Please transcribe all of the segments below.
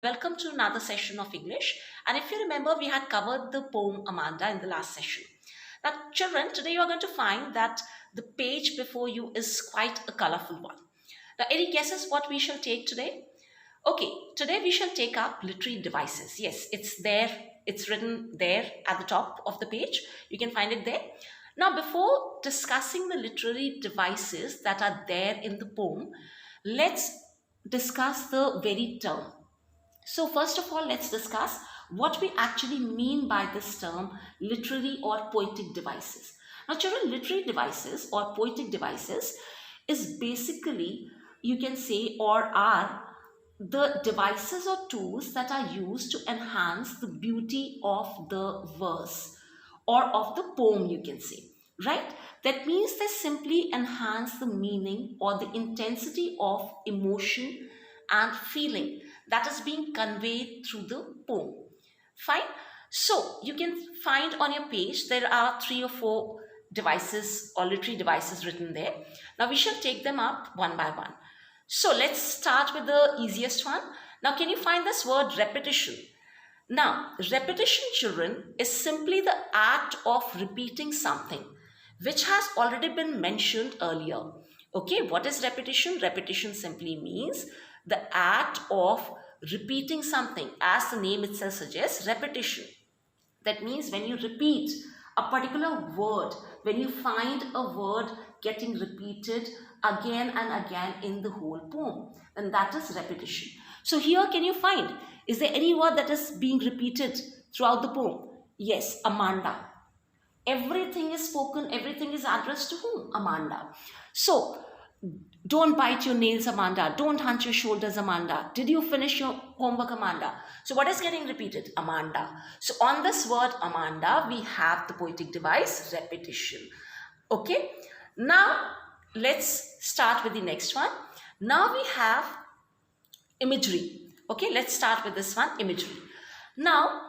Welcome to another session of English. And if you remember, we had covered the poem Amanda in the last session. Now, children, today you are going to find that the page before you is quite a colorful one. Now, any guesses what we shall take today? Okay, today we shall take up literary devices. Yes, it's there. It's written there at the top of the page. You can find it there. Now, before discussing the literary devices that are there in the poem, let's discuss the very term. So first of all, let's discuss what we actually mean by this term literary or poetic devices. Now children, literary devices or poetic devices is basically, you can say, or are the devices or tools that are used to enhance the beauty of the verse or of the poem, you can say, right? That means they simply enhance the meaning or the intensity of emotion and feeling that is being conveyed through the poem. Fine. So you can find on your page there are 3 or 4 devices or literary devices written there. Now we shall take them up one by one. So let's start with the easiest one. Now can you find this word repetition? Now repetition, children, is simply the act of repeating something which has already been mentioned earlier. Okay, what is repetition? Repetition simply means the act of repeating something, as the name itself suggests, repetition. That means when you repeat a particular word, when you find a word getting repeated again and again in the whole poem, then that is repetition. So here can you find, is there any word that is being repeated throughout the poem? Yes, Amanda. Everything is spoken, everything is addressed to whom? Amanda. So don't bite your nails, Amanda. Don't hunch your shoulders, Amanda. Did you finish your homework, Amanda? So what is getting repeated? Amanda. So on this word Amanda, we have the poetic device repetition. Okay. Now let's start with the next one. Now we have imagery. Okay, let's start with this one, imagery. Now,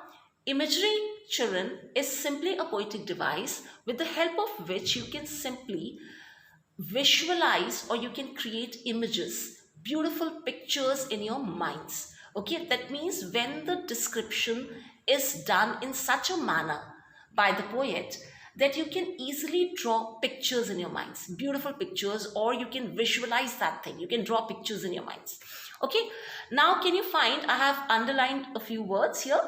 imagery, children, is simply a poetic device with the help of which you can simply visualize or you can create images, beautiful pictures in your minds. Okay, that means when the description is done in such a manner by the poet that you can easily draw pictures in your minds, beautiful pictures, or you can visualize that thing. You can draw pictures in your minds. Okay, now can you find, I have underlined a few words here.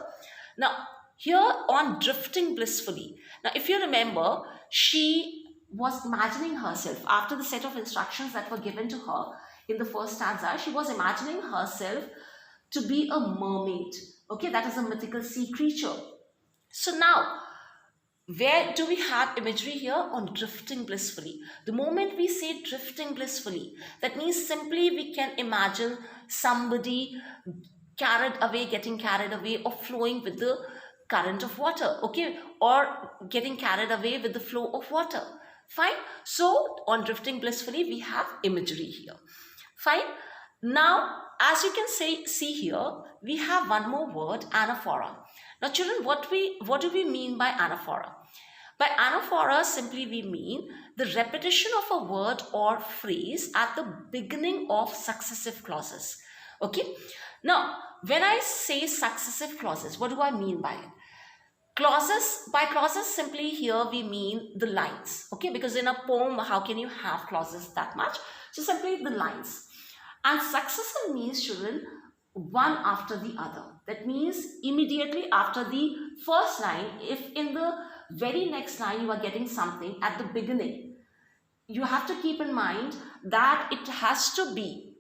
Now, here on drifting blissfully. Now, if you remember, she was imagining herself after the set of instructions that were given to her in the first stanza. She was imagining herself to be a mermaid. Okay, that is a mythical sea creature. So now, where do we have imagery here? On drifting blissfully. The moment we say drifting blissfully, that means simply we can imagine somebody carried away, getting carried away, or flowing with the current of water, okay, or getting carried away with the flow of water. Fine. So on drifting blissfully, we have imagery here. Fine. Now, as you can see here, we have one more word, anaphora. Now, children, what do we mean by anaphora? By anaphora, simply we mean the repetition of a word or phrase at the beginning of successive clauses. Okay. Now, when I say successive clauses, what do I mean by it? Clauses, by clauses simply here we mean the lines, okay, because in a poem how can you have clauses that much? So simply the lines. And successive means, children, one after the other. That means immediately after the first line, if in the very next line you are getting something at the beginning, you have to keep in mind that it has to be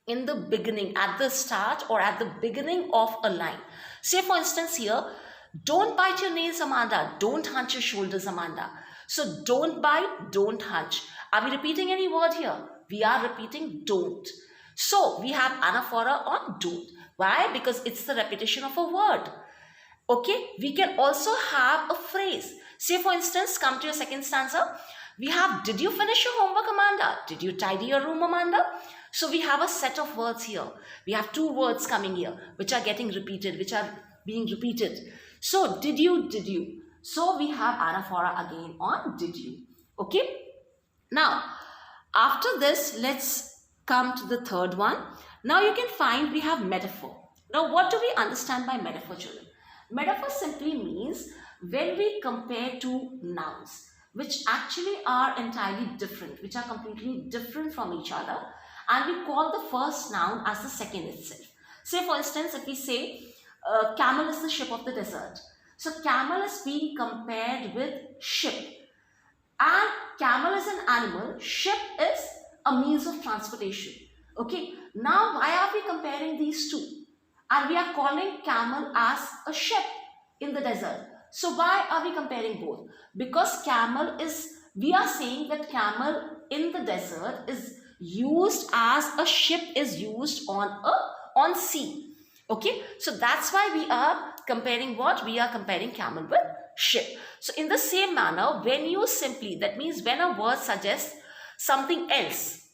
in the beginning, at the start or at the beginning of a line. Say for instance here, don't bite your nails, Amanda. Don't hunch your shoulders, Amanda. So don't bite, don't hunch. Are we repeating any word here? We are repeating don't. So we have anaphora on don't. Why? Because it's the repetition of a word. Okay. We can also have a phrase. Say for instance, come to your second stanza. We have, did you finish your homework, Amanda? Did you tidy your room, Amanda? So we have a set of words here. We have 2 words coming here, which are getting repeated, which are being repeated. So, did you? So, we have anaphora again on did you. Okay. Now, after this, let's come to the third one. Now, you can find we have metaphor. Now, what do we understand by metaphor, children? Metaphor simply means when we compare two nouns, which actually are entirely different, which are completely different from each other, and we call the first noun as the second itself. Say, for instance, if we say, camel is the ship of the desert. So, camel is being compared with ship. And camel is an animal, ship is a means of transportation. Okay, now why are we comparing these two? And we are calling camel as a ship in the desert. So why are we comparing both? Because camel is, we are saying that camel in the desert is used as a ship is used on sea. Okay, so that's why we are comparing what? We are comparing camel with ship. So in the same manner, when you simply, that means when a word suggests something else,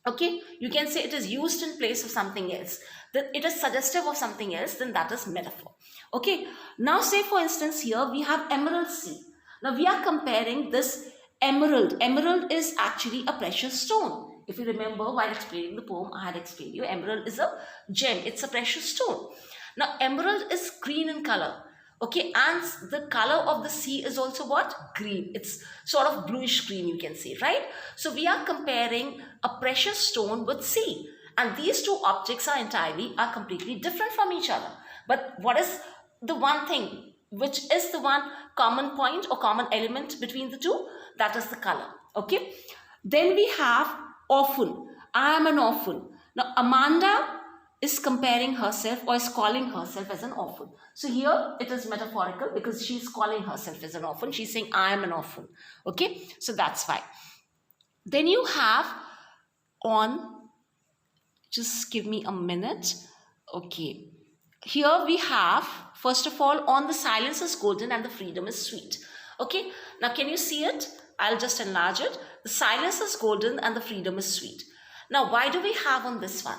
okay, you can say it is used in place of something else, that it is suggestive of something else, then that is metaphor. Okay, now say for instance here we have emerald sea. Now we are comparing this emerald. Emerald is actually a precious stone. If you remember, while explaining the poem, I had explained you emerald is a gem, it's a precious stone. Now emerald is green in color. Okay, and the color of the sea is also what? Green. It's sort of bluish green, you can say, right? So we are comparing a precious stone with sea. And these two objects are completely different from each other. But what is the one thing which is the one common point or common element between the two? That is the color. Okay. Then we have orphan. I am an orphan. Now Amanda is comparing herself or is calling herself as an orphan. So here it is metaphorical because she's calling herself as an orphan. She's saying, I am an orphan. Okay, so that's why. Then you have on, just give me a minute. Okay, here we have, first of all, on the silence is golden and the freedom is sweet. Okay, now can you see it? I'll just enlarge it. The silence is golden and the freedom is sweet. Now, why do we have on this one?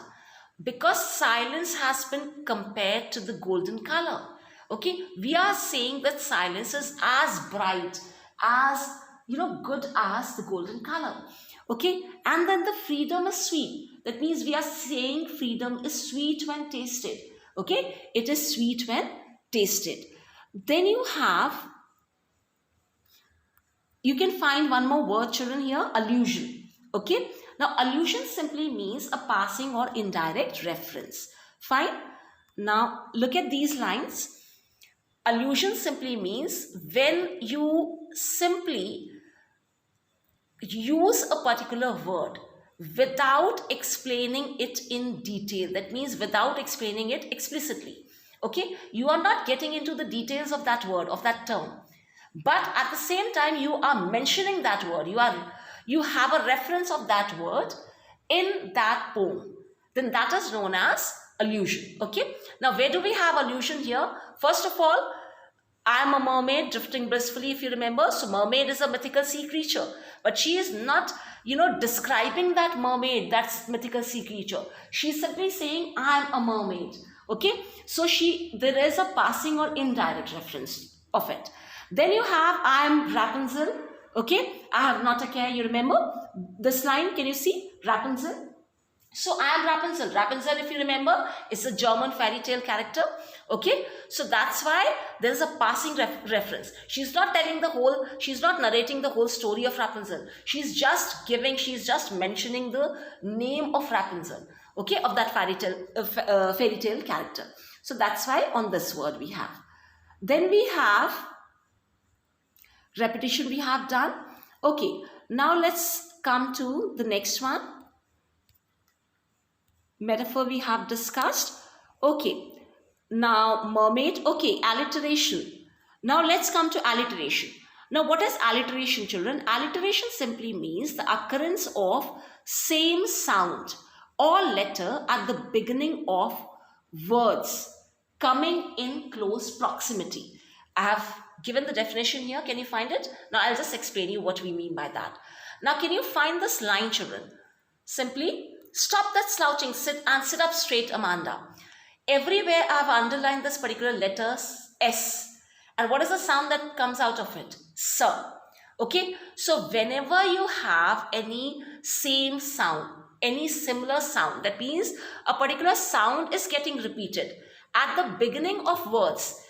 Because silence has been compared to the golden color. Okay, we are saying that silence is as bright, as good as the golden color. Okay, and then the freedom is sweet. That means we are saying freedom is sweet when tasted. Okay, it is sweet when tasted. Then you can find one more word, children, here, allusion. Okay, now allusion simply means a passing or indirect reference. Fine. Now look at these lines. Allusion simply means when you simply use a particular word without explaining it in detail. That means without explaining it explicitly. Okay, you are not getting into the details of that word, of that term, but at the same time you are mentioning that word. You have a reference of that word in that poem. Then that is known as allusion. Okay, now where do we have allusion here? First of all, I am a mermaid drifting blissfully, if you remember. So mermaid is a mythical sea creature, but she is not describing that mermaid, that mythical sea creature. She is simply saying I am a mermaid. Okay, so there is a passing or indirect reference of it. Then you have I am Rapunzel. Okay, I have not a care, you remember this line? Can you see Rapunzel? So I am Rapunzel. Rapunzel, if you remember, is a German fairy tale character. Okay, so that's why there is a passing reference. She's not narrating the whole story of Rapunzel. She's just mentioning the name of Rapunzel. Okay, of that fairy tale character. So that's why on this word we have. Then we have repetition we have done. Okay, now let's come to the next one. Metaphor we have discussed. Okay, now mermaid. Okay, alliteration. Now let's come to alliteration. Now what is alliteration, children? Alliteration simply means the occurrence of same sound or letter at the beginning of words coming in close proximity. I have given the definition here. Can you find it? Now I'll just explain you what we mean by that. Now can you find this line, children? Simply stop that slouching, sit up straight, Amanda. Everywhere I've underlined this particular letter S. And what is the sound that comes out of it? Sir. Okay, so whenever you have any same sound, any similar sound. That means a particular sound is getting repeated at the beginning of words,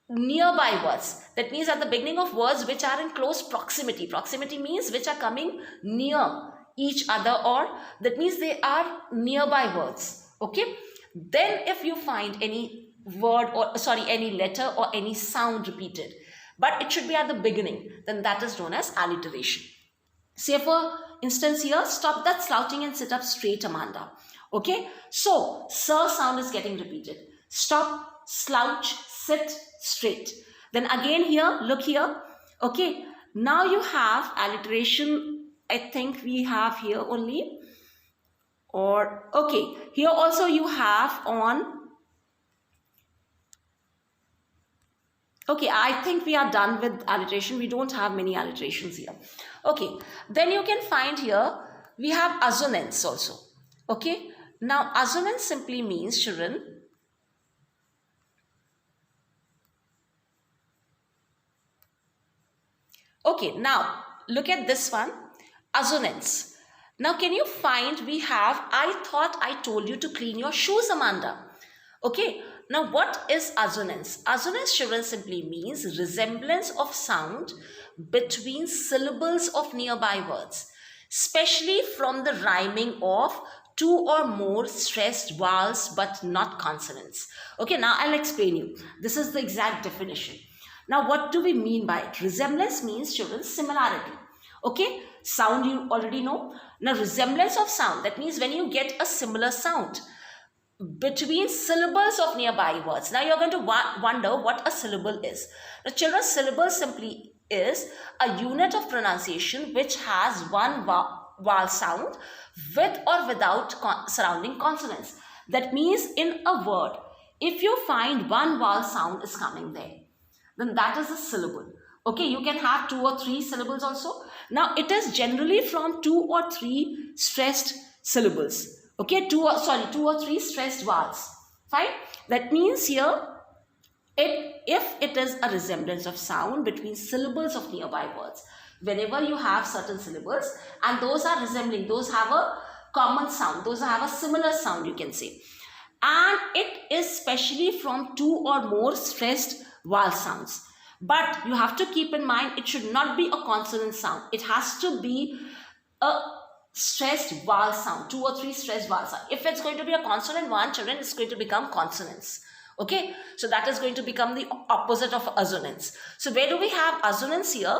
nearby words. That means at the beginning of words which are in close proximity. Proximity means which are coming near each other, or that means they are nearby words. Okay. Then if you find any word, or sorry, any letter or any sound repeated, but it should be at the beginning, then that is known as alliteration. Say for instance here, stop that slouching and sit up straight, Amanda. Okay, so sir sound is getting repeated. Stop, slouch, sit straight. Then again here, look here. Okay, now you have alliteration. I think we have here only. Or okay, here also you have on. Okay, I think we are done with alliteration. We don't have many alliterations here. Okay, then you can find here, we have assonance also. Okay, now assonance simply means, children, okay, now look at this one, assonance. Now can you find, we have, I thought I told you to clean your shoes, Amanda. Okay, now what is assonance? Assonance, children, simply means resemblance of sound between syllables of nearby words, especially from the rhyming of two or more stressed vowels but not consonants. Okay, now I'll explain you. This is the exact definition. Now what do we mean by it? Resemblance means, children, similarity. Okay, sound you already know. Now resemblance of sound, that means when you get a similar sound between syllables of nearby words. Now you're going to wonder what a syllable is. Now children, syllable simply is a unit of pronunciation which has one vowel sound with or without surrounding consonants. That means in a word, if you find one vowel sound is coming there, then that is a syllable. Okay, you can have 2 or 3 syllables also. Now it is generally from 2 or 3 stressed syllables. Okay, 2 or 3 stressed vowels. Fine. That means here, if it is a resemblance of sound between syllables of nearby words, whenever you have certain syllables and those are resembling, those have a common sound, those have a similar sound, you can say, and it is specially from 2 or more stressed vowel sounds. But you have to keep in mind, it should not be a consonant sound. It has to be a stressed vowel sound, 2 or 3 stressed vowel sound. If it's going to be a consonant one, children, it's going to become consonants. Okay, so that is going to become the opposite of assonance. So where do we have assonance here?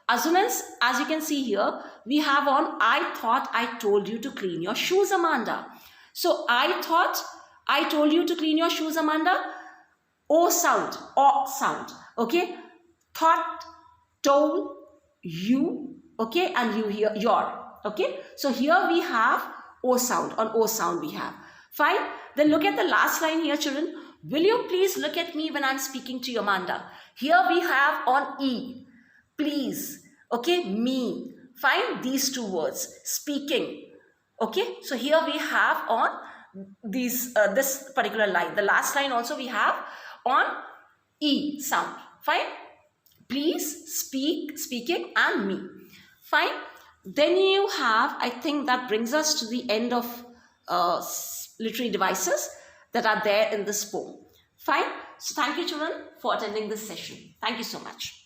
Assonance, as you can see here, we have on I thought I told you to clean your shoes, Amanda. So I thought I told you to clean your shoes, Amanda. O sound, okay. Thought, told, you, okay, and you here, your. Okay, so here we have O sound. On O sound we have. Fine. Then look at the last line here, children. Will you please look at me when I'm speaking to you, Amanda? Here we have on E. Please. Okay, me. Fine. These 2 words. Speaking. Okay, so here we have on these this particular line. The last line also we have on E sound. Fine. Please, speak, speaking, and me. Fine. Then you have, I think that brings us to the end of literary devices that are there in this poem. Fine. So thank you, children, for attending this session. Thank you so much.